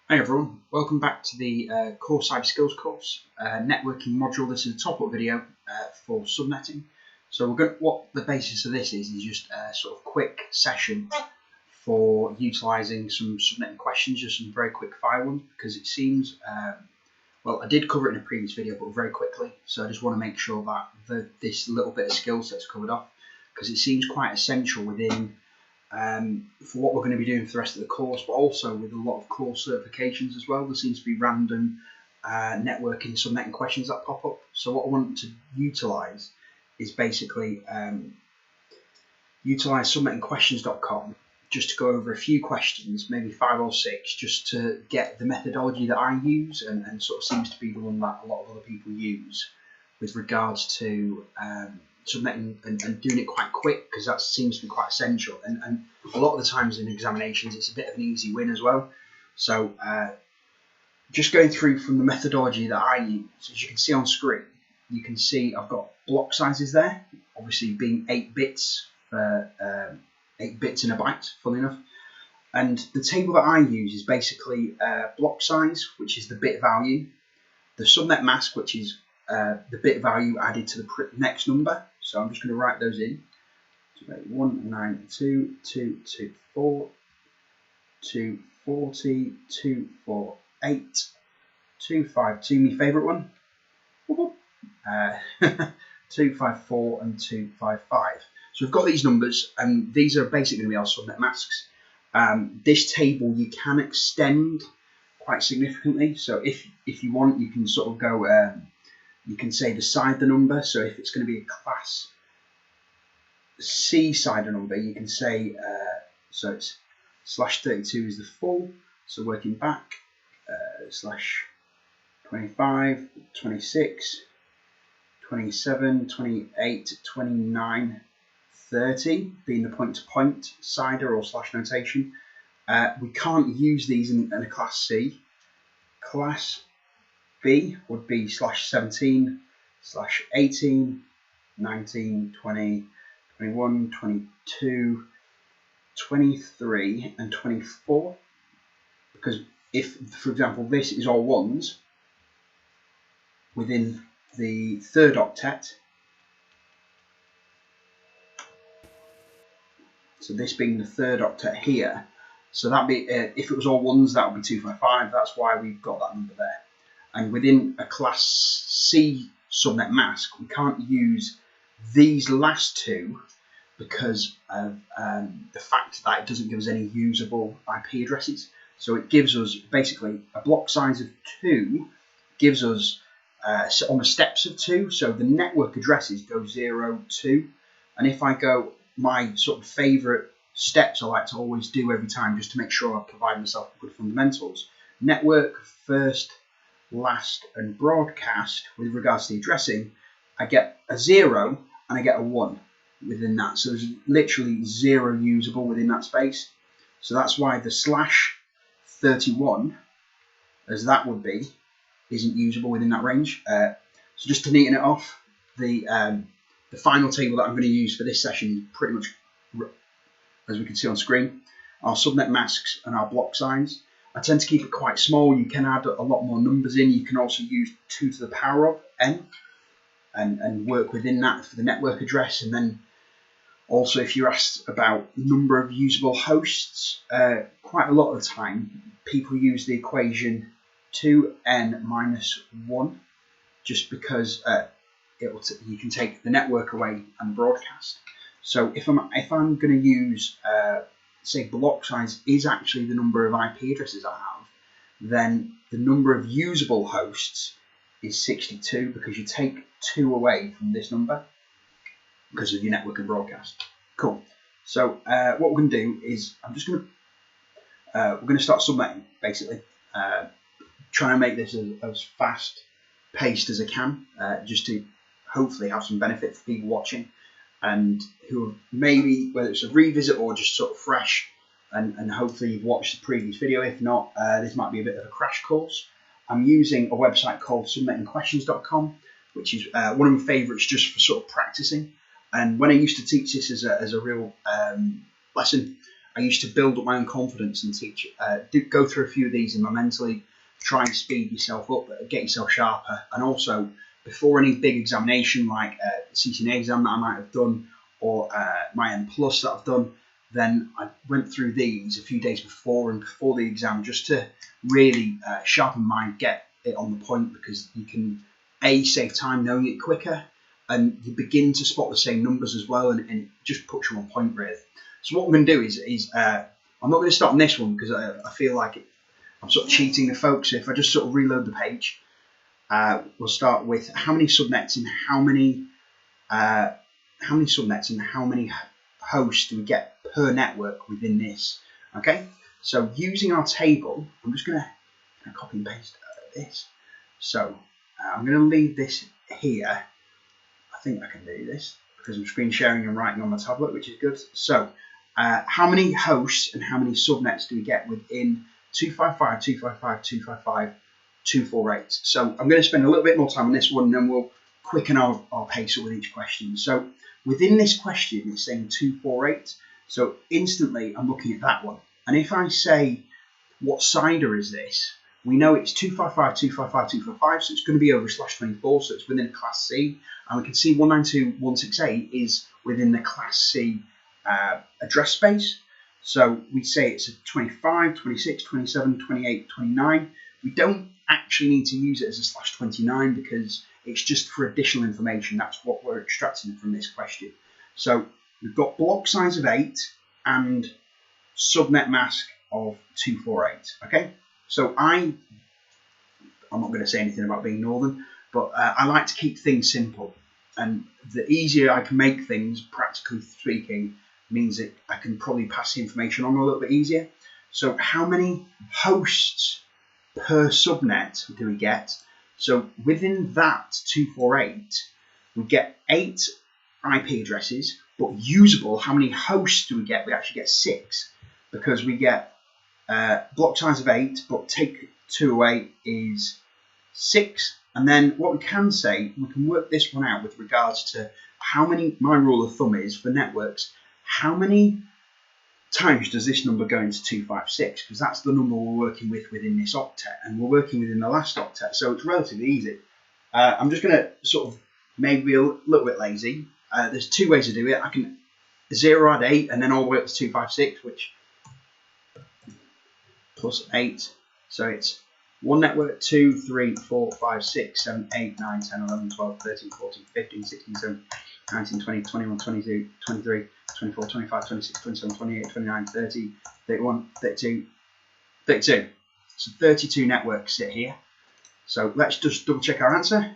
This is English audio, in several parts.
Hey everyone, welcome back to the Core Cyber Skills course, networking module. This is a top-up video for subnetting. So what the basis of this is just a sort of quick session for utilising some subnetting questions, just some very quick fire ones, because it seems, well, I did cover it in a previous video, but very quickly. So I just want to make sure that this little bit of skill set's covered off, because it seems quite essential within for what we're going to be doing for the rest of the course, but also with a lot of course certifications as well. There seems to be random networking subnetting questions that pop up. So what I want to utilise is basically utilise subnettingquestions.com just to go over a few questions, maybe 5 or 6, just to get the methodology that I use and sort of seems to be the one that a lot of other people use with regards to subnetting and doing it quite quick, because that seems to be quite essential, and a lot of the times in examinations it's a bit of an easy win as well. So just going through from the methodology that I use, as you can see on screen, you can see I've got block sizes there, obviously being 8 bits for 8 bits in a byte, funnily enough. And the table that I use is basically block size, which is the bit value, the subnet mask, which is the bit value added to the next number. So I'm just going to write those in. 192, 224, 240, 248, 252, my favourite one, 254 and 255. So we've got these numbers, and these are basically going to be our subnet masks. This table you can extend quite significantly. So if you want, you can sort of go. You can say the CIDR number. So if it's going to be a class C CIDR number, you can say, so it's /32 is the full. So working back, /25, 26, 27, 28, 29, 30 being the point-to-point CIDR or slash notation. We can't use these in a class C. Class B would be /17, /18, 19, 20, 21, 22, 23, and 24. Because if, for example, this is all ones within the 3rd octet, so this being the 3rd octet here, so that'd be if it was all ones, that would be 255. That's why we've got that number there. And within a class C subnet mask, we can't use these last two because of the fact that it doesn't give us any usable IP addresses. So it gives us basically a block size of 2, gives us almost steps of 2. So the network addresses go 0, 2. And if I go, my sort of favourite steps I like to always do every time, just to make sure I provide myself good fundamentals: network, first, last, and broadcast. With regards to the addressing, I get a 0 and I get a 1 within that. So there's literally 0 usable within that space. So that's why the /31, as that would be, isn't usable within that range. So just to neaten it off, the final table that I'm going to use for this session is pretty much, as we can see on screen, our subnet masks and our block size. I tend to keep it quite small. You can add a lot more numbers in. You can also use 2 to the power of n and work within that for the network address. And then also, if you're asked about number of usable hosts, quite a lot of the time people use the equation 2n minus 1, just because you can take the network away and broadcast. So if I'm going to use say block size is actually the number of IP addresses I have, then the number of usable hosts is 62, because you take 2 away from this number because of your network and broadcast. Cool. So what we're going to do is we're going to start subnetting, basically, trying to make this as fast paced as I can, just to hopefully have some benefit for people watching, and who maybe, whether it's a revisit or just sort of fresh, and hopefully you've watched the previous video. If not, this might be a bit of a crash course. I'm using a website called subnettingquestions.com, which is one of my favourites just for sort of practicing. And when I used to teach this as a real lesson, I used to build up my own confidence and teach, go through a few of these in my mentally, try and speed yourself up, get yourself sharper. And also, before any big examination like CCNA exam that I might have done, or my M Plus that I've done, then I went through these a few days before and before the exam, just to really sharpen my mind, get it on the point, because you can save time knowing it quicker, and you begin to spot the same numbers as well, and it just puts you on point really. So what I'm going to do is I'm not going to start on this one because I feel like I'm sort of cheating the folks. So if I just sort of reload the page, we'll start with how many subnets and how many subnets and how many hosts do we get per network within this. Okay, so using our table, I'm just going to copy and paste this. So I'm going to leave this here. I think I can do this because I'm screen sharing and writing on my tablet, which is good. So how many hosts and how many subnets do we get within 255, 255, 255, 248? So I'm going to spend a little bit more time on this one, and then we'll quicken our pace up with each question. So within this question, it's saying 248. So instantly I'm looking at that one. And if I say, what CIDR is this? We know it's 255, 255, 255, so it's going to be over /24, so it's within a Class C. And we can see 192.168 is within the Class C address space. So we say it's a 25, 26, 27, 28, 29. We don't actually need to use it as a /29 because it's just for additional information. That's what we're extracting from this question. So we've got block size of 8 and subnet mask of 248. Okay, so I'm not going to say anything about being northern, but I like to keep things simple, and the easier I can make things, practically speaking, means that I can probably pass the information on a little bit easier. So how many hosts per subnet do we get? So within that 248, we get 8 IP addresses, but usable, how many hosts do we get? We actually get 6, because we get block size of 8, but take 208 is 6. And then what we can say, we can work this one out with regards to how many, my rule of thumb is for networks, how many times does this number go into 256? Because that's the number we're working with within this octet, and we're working within the last octet, so it's relatively easy. I'm just going to sort of maybe be a little bit lazy. There's 2 ways to do it. I can 0 add 8 and then all the way up to 256, which plus 8. So it's 1 network, 2, 3, 4, 5, 6, 7, 8, 9, 10, 11, 12, 13, 14, 15, 16, 17, 19, 20, 21, 22, 23, 24, 25, 26, 27, 28, 29, 30, 31, 32, 32. So 32 networks sit here. So let's just double check our answer.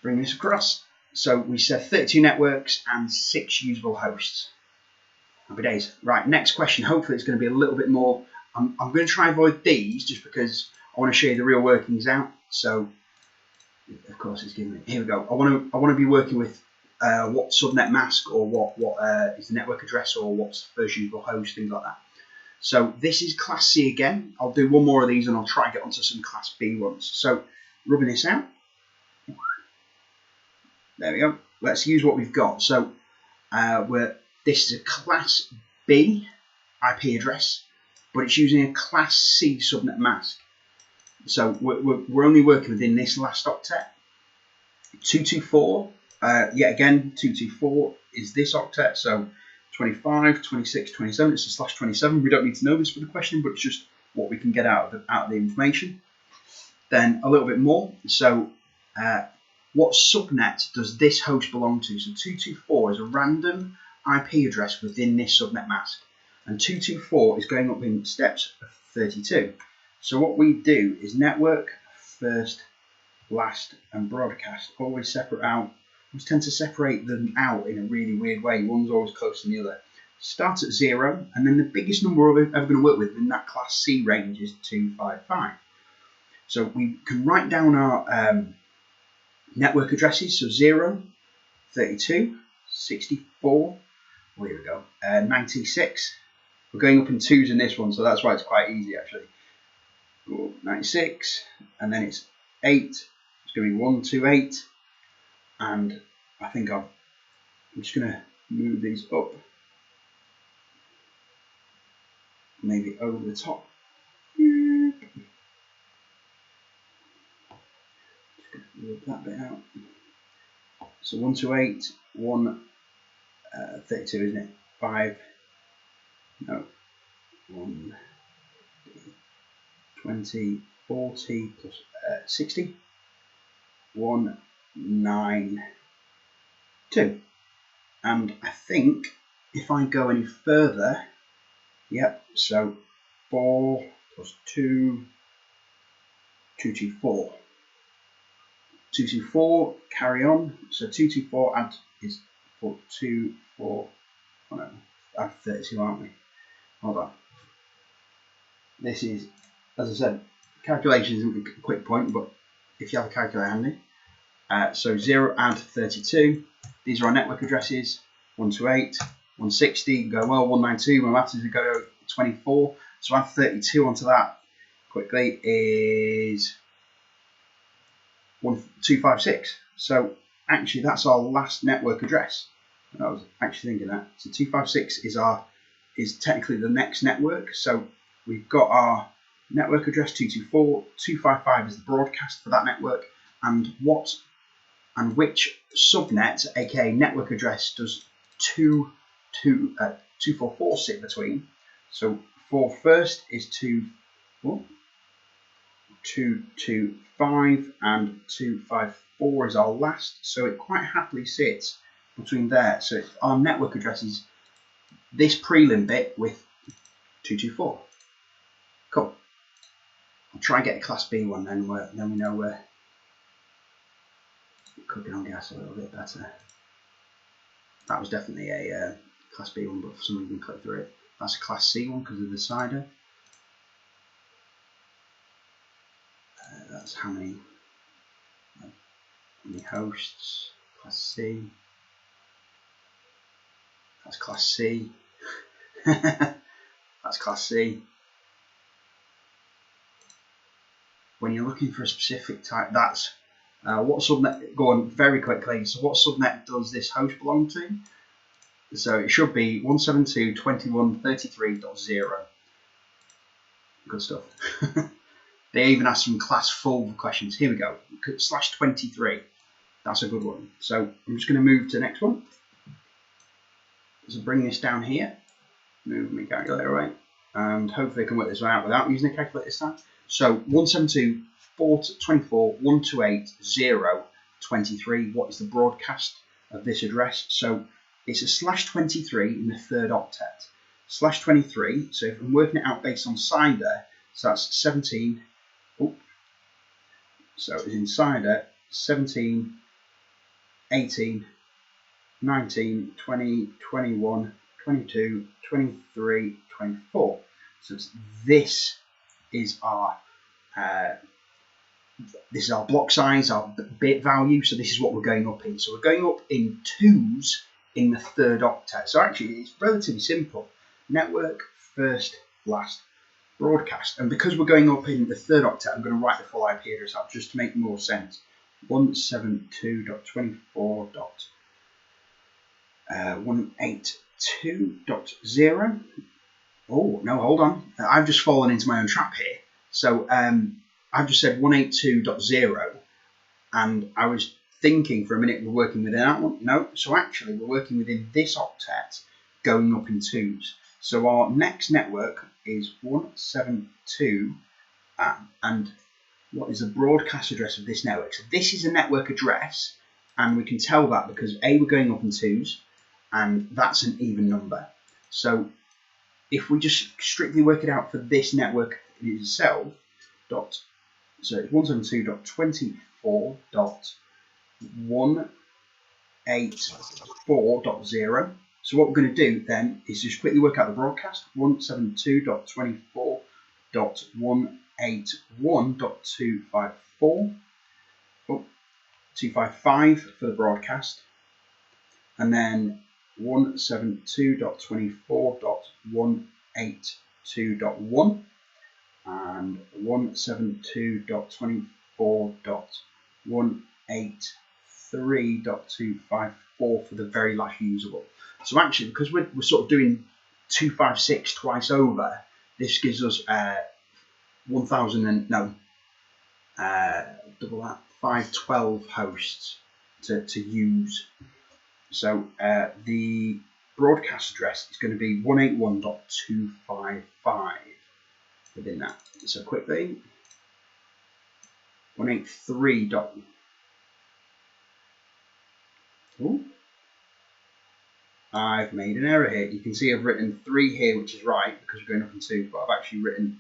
Bring this across. So we said 32 networks and 6 usable hosts. Happy days. Right, next question. Hopefully it's going to be a little bit more. I'm going to try and avoid these just because I want to show you the real workings out. So, of course, it's giving me. Here we go. I want to be working with what subnet mask, or what is the network address, or what's the first usable host, things like that. So this is Class C again. I'll do one more of these and I'll try and get onto some Class B ones. So rubbing this out. There we go. Let's use what we've got. So this is a Class B IP address, but it's using a Class C subnet mask. So we're only working within this last octet. 224, yet again, 224 is this octet. So 25, 26, 27, it's a /27. We don't need to know this for the question, but it's just what we can get out of the information. Then a little bit more. So what subnet does this host belong to? So 224 is a random IP address within this subnet mask, and 224 is going up in steps of 32. So what we do is network, first, last, and broadcast. Always separate out. We tend to separate them out in a really weird way. One's always closer than the other. Start at 0, and then the biggest number we're ever going to work with in that Class C range is 255. So we can write down our network addresses. So 0, 32, 64, well, here we go, 96. We're going up in 2s in this one, so that's why it's quite easy actually. 96, and then it's 8. It's going to be 128, and I think I'm just going to move these up maybe over the top. Rub that bit out. So 128.132, isn't it? 5. No. 1, 20, 40 plus 60. 192. And I think if I go any further, yep, so 4 plus 2, 224. 224, carry on. So 224 add is 4, 2, 4, oh no, add 32, aren't we? Hold on. This is, as I said, calculation isn't a quick point, but if you have a calculator handy. So 0 add 32. These are our network addresses. 128, 160, go well, 192. My maths is go to 24. So add 32 onto that quickly is 256. So actually that's our last network address. I was actually thinking that. So 256 is technically the next network. So we've got our network address 224, 255 is the broadcast for that network, and which subnet, aka network address, does 244 sit between. So for first is 225 and 254 is our last, so it quite happily sits between there. So our network address is this prelim bit with 224. Cool. I'll try and get a Class B one, then we know we're cooking on gas a little bit better. That was definitely a Class B one, but for some reason click through it. That's a Class C one because of the CIDR. That's how many hosts. Class C. That's Class C. That's Class C. When you're looking for a specific type, that's what subnet. Go on very quickly. So what subnet does this host belong to? So it should be 172.21.33.0. Good stuff. They even asked some class full questions. Here we go. /23. That's a good one. So I'm just going to move to the next one. So bring this down here. Move my calculator away. And hopefully I can work this one out without using a calculator this time. So 172.424.128.0.23. What is the broadcast of this address? So it's a /23 in the third octet. /23. So if I'm working it out based on CIDR, so that's 17. Oh, so it's in CIDR 17, 18, 19, 20, 21, 22, 23, 24. So this is our block size, our bit value. So this is what we're going up in. So we're going up in 2s in the third octet. So actually it's relatively simple. Network, first, last, broadcast. And because we're going up in the third octet, I'm going to write the full IP address out just to make more sense. 172.24.182.0. Oh, no, hold on. I've just fallen into my own trap here. So I've just said 182.0, and I was thinking for a minute we're working within that one. No, so actually we're working within this octet going up in 2s. So our next network is 172, and what is the broadcast address of this network? So this is a network address, and we can tell that because A, we're going up in 2s, and that's an even number. So if we just strictly work it out for this network in itself, so it's 172.24.184.0. So what we're going to do then is just quickly work out the broadcast. 172.24.181.254. 255 for the broadcast. And then 172.24.182.1 and 172.24.183.254 for the very last usable. So actually, because we're sort of doing 256 twice over, This gives us 512 hosts to use. So the broadcast address is going to be 181.255 within that. So quickly, 183. Ooh. I've made an error here. You can see I've written 3 here, which is right because we're going up in 2, but I've actually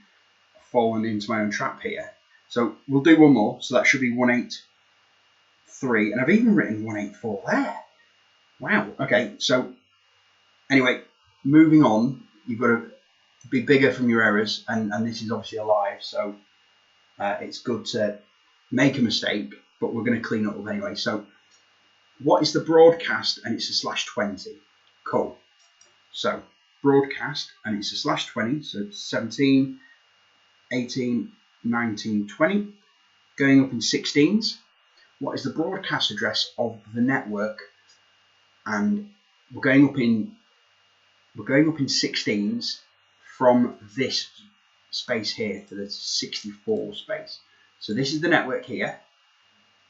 fallen into my own trap here. So we'll do one more. So that should be 183, and I've even written 184 there. Wow. Okay. So anyway, moving on. You've got to be bigger from your errors, and this is obviously a live, so it's good to make a mistake, but we're going to clean up anyway. So what is the broadcast? And it's a /20. Cool. So broadcast, and it's a /20. So 17, 18, 19, 20. Going up in 16s. What is the broadcast address of the network? And we're going up in 16s from this space here to the 64 space. So this is the network here.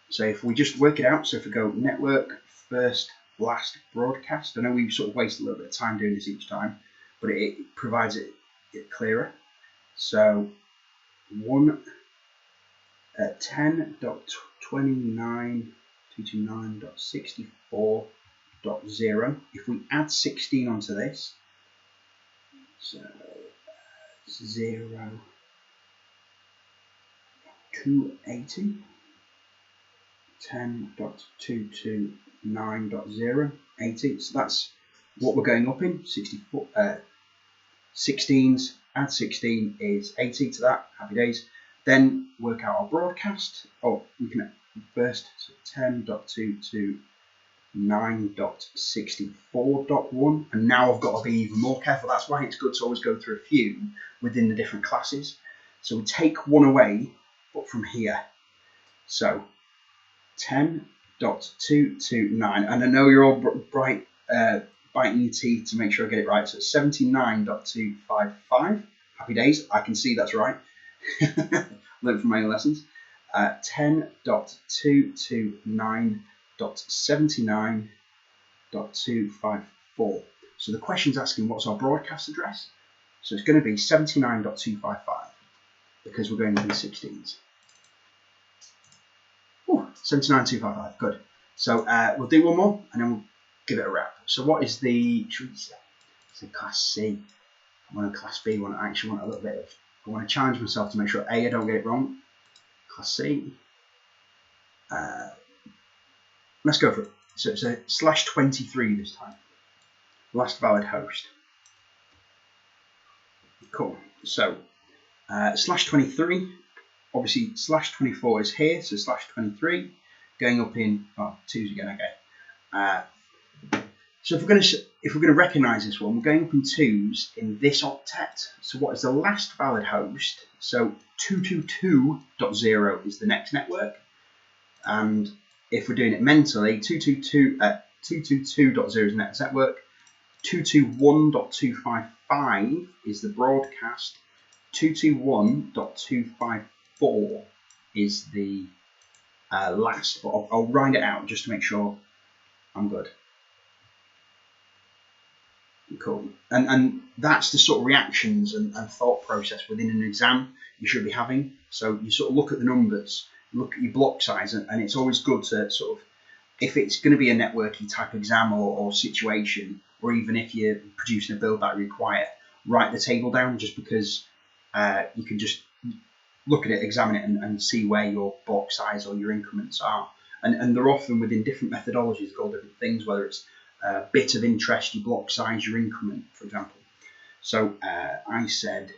So if we just work it out, so if we go network first last broadcast, I know we sort of waste a little bit of time doing this each time, but it provides it clearer. So 10.29.229.64.0. If we add 16 onto this, so 0, 280, 10.229.080. So that's what we're going up in. 64 16s, add 16 is 80 to that. Happy days. Then work out our broadcast. Oh, we can first, so 10.229.64.1, and now I've got to be even more careful. That's why it's good to always go through a few within the different classes. So we take one away, but from here. So 10.229, and I know you're all bright, biting your teeth to make sure I get it right. So 79.255. Happy days. I can see that's right. Learned from my own lessons. 10.229.79.254. So the question's asking what's our broadcast address. So it's going to be 79.255 because we're going in the 16s. 79.255. Good. So we'll do one more and then we'll give it a wrap. So what is the? Should we say class C? I want a class B. I actually want a little bit of. I want to challenge myself to make sure A, I don't get it wrong. Class C. Let's go for it. So it's a /23 this time. Last valid host. Cool. So /23. Obviously /24 is here. So /23 going up in 2s again. Okay. So if we're going to recognise this one, we're going up in 2s in this octet. So what is the last valid host? So 222.0 is the next network, and if we're doing it mentally, 222.0 is the next network. 221.255 is the broadcast. 221.254 is the last. But I'll write it out just to make sure I'm good. Cool. And that's the sort of reactions and thought process within an exam you should be having. So you sort of look at the numbers, look at your block size, and it's always good to sort of, if it's going to be a networking type exam or situation, or even if you're producing a build that require, write the table down, just because you can just look at it, examine it, and see where your block size or your increments are. And they're often within different methodologies called different things, whether it's bit of interest, your block size, your increment, for example. So I said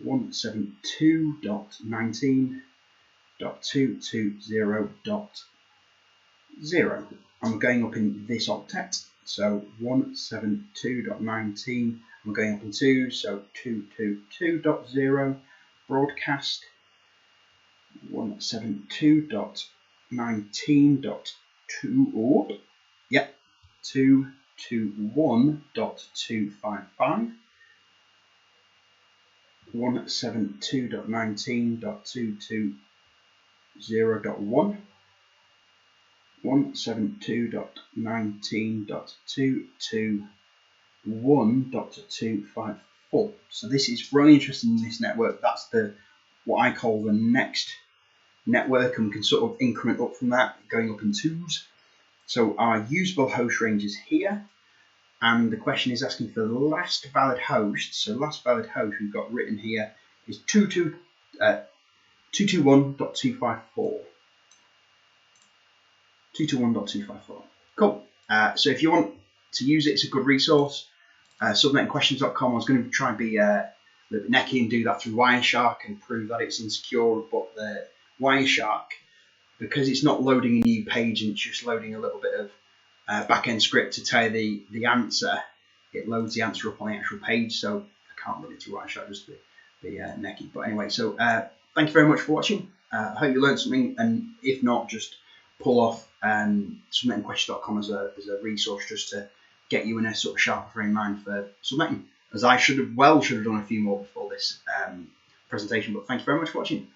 172.19.220.0. I'm going up in this octet. So 172.19. I'm going up in 2, so 222.0. Broadcast 172.19.2. Yep. 221.255. 172.19.220.1, 172.19.221.254. So this is really interesting in this network. That's the what I call the next network, and we can sort of increment up from that, going up in twos. So our usable host range is here, and the question is asking for the last valid host. So last valid host we've got written here is 221.254. 221.254. Cool. So if you want to use it, it's a good resource. Subnettingquestions.com. I was going to try and be a little bit necky and do that through Wireshark and prove that it's insecure, but the Wireshark, because it's not loading a new page and it's just loading a little bit of back-end script to tell you the answer, it loads the answer up on the actual page, so I can't run it through Wireshark just to be necky. But anyway, so thank you very much for watching. I hope you learned something, and if not, just pull off subnettingquestions.com as a resource just to get you in a sort of sharper frame of mind for subnetting, as I should have done a few more before this presentation. But thank you very much for watching.